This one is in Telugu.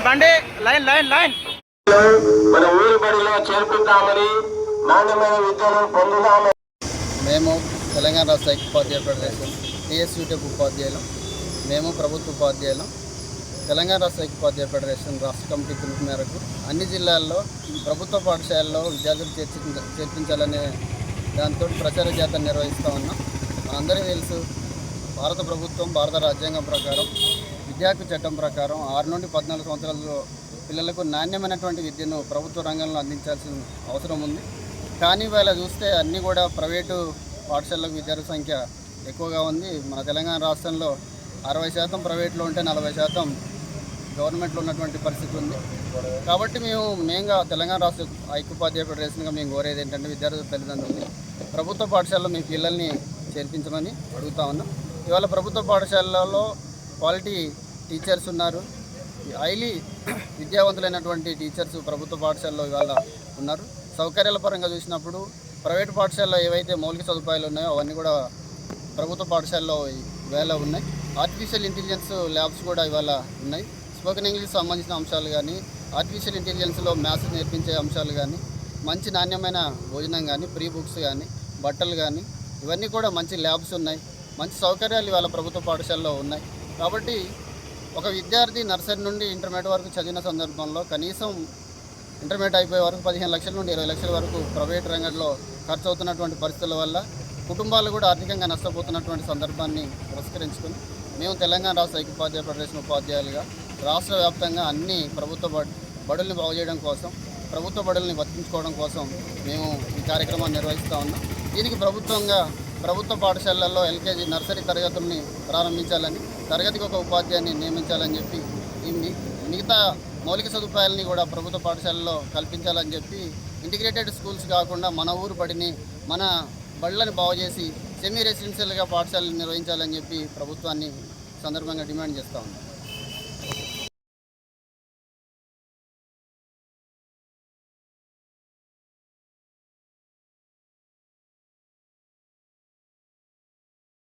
బండి లైన్ లైన్ లైన్ మన ఊరి బడిలో చేర్పిద్దామని నాణ్యమైన విద్యను పొందుదామని మేము తెలంగాణ రాష్ట్ర ఉపాధ్యాయ ఫెడరేషన్ టీఎస్యూటెక్ ఉపాధ్యాయులం. మేము ప్రభుత్వ ఉపాధ్యాయులం. తెలంగాణ రాష్ట్ర ఉపాధ్యాయ ఫెడరేషన్ రాష్ట్ర కమిటీ పిలుపు మేరకు అన్ని జిల్లాల్లో ప్రభుత్వ పాఠశాలలో విద్యార్థులు చేర్పించాలనే దాంతో ప్రచార జాతర నిర్వహిస్తూ ఉన్నాం. మనందరికీ తెలుసు, భారత ప్రభుత్వం భారత రాజ్యాంగం ప్రకారం విద్యా హక్కు చట్టం ప్రకారం 6 నుండి 14 సంవత్సరాల పిల్లలకు నాణ్యమైనటువంటి విద్యను ప్రభుత్వ రంగంలో అందించాల్సిన అవసరం ఉంది. కానీ ఇవాళ చూస్తే అన్నీ కూడా ప్రైవేటు పాఠశాలకు విద్యార్థుల సంఖ్య ఎక్కువగా ఉంది. మన తెలంగాణ రాష్ట్రంలో 60% ప్రైవేట్లో ఉంటే 40% గవర్నమెంట్లో ఉన్నటువంటి పరిస్థితి ఉంది. కాబట్టి మెయిన్గా తెలంగాణ రాష్ట్ర ఐక్యోపాధ్యాయ ఫెడరేషన్గా మేము కోరేది ఏంటంటే, విద్యార్థుల తల్లిదండ్రులని ప్రభుత్వ పాఠశాలలో మీ పిల్లల్ని చేర్పించమని అడుగుతా ఉన్నాం. ఇవాళ ప్రభుత్వ పాఠశాలలో క్వాలిటీ టీచర్స్ ఉన్నారు, హైలీ విద్యావంతులైనటువంటి టీచర్స్ ప్రభుత్వ పాఠశాలలో ఇవాళ ఉన్నారు. సౌకర్యాల పరంగా చూసినప్పుడు ప్రైవేట్ పాఠశాలలో ఏవైతే మౌలిక సదుపాయాలు ఉన్నాయో అవన్నీ కూడా ప్రభుత్వ పాఠశాలలో ఇవాళ ఉన్నాయి. ఆర్టిఫిషియల్ ఇంటెలిజెన్స్ ల్యాబ్స్ కూడా ఇవాళ ఉన్నాయి. స్పోకెన్ ఇంగ్లీష్ సంబంధించిన అంశాలు కానీ, ఆర్టిఫిషియల్ ఇంటెలిజెన్స్లో మ్యాథ్స్ నేర్పించే అంశాలు కానీ, మంచి నాణ్యమైన భోజనం కానీ, ప్రీ బుక్స్ కానీ, బట్టలు కానీ, ఇవన్నీ కూడా మంచి ల్యాబ్స్ ఉన్నాయి. మంచి సౌకర్యాలు ఇవాళ ప్రభుత్వ పాఠశాలలో ఉన్నాయి. కాబట్టి ఒక విద్యార్థి నర్సరీ నుండి ఇంటర్మీడియట్ వరకు చదివిన సందర్భంలో కనీసం ఇంటర్మీడియట్ అయిపోయే వరకు 15 లక్షల నుండి 20 లక్షల వరకు ప్రైవేట్ రంగంలో ఖర్చు అవుతున్నటువంటి పరిస్థితుల వల్ల కుటుంబాలు కూడా ఆర్థికంగా నష్టపోతున్నటువంటి సందర్భాన్ని పురస్కరించుకొని మేము తెలంగాణ రాష్ట్ర ఐక్యోపాధ్యాయ ఫెడరేషన్ ఉపాధ్యాయులుగా రాష్ట్ర వ్యాప్తంగా అన్ని ప్రభుత్వ బడుల్ని బాగు చేయడం కోసం, ప్రభుత్వ బడుల్ని వర్తించుకోవడం కోసం మేము ఈ కార్యక్రమాన్ని నిర్వహిస్తూ ఉన్నాం. దీనికి ప్రభుత్వ పాఠశాలల్లో ఎల్కేజీ నర్సరీ తరగతుల్ని ప్రారంభించాలని, తరగతికి ఒక ఉపాధ్యాయుని నియమించాలని చెప్పి, మిగతా మౌలిక సదుపాయాలని కూడా ప్రభుత్వ పాఠశాలలో కల్పించాలని చెప్పి, ఇంటిగ్రేటెడ్ స్కూల్స్ కాకుండా మన ఊరు బడిని, మన బళ్ళని బాగు చేసి సెమీ రెసిడెన్షియల్గా పాఠశాలలు నిర్వహించాలని చెప్పి ప్రభుత్వాన్ని సందర్భంగా డిమాండ్ చేస్తూ ఉన్నాం.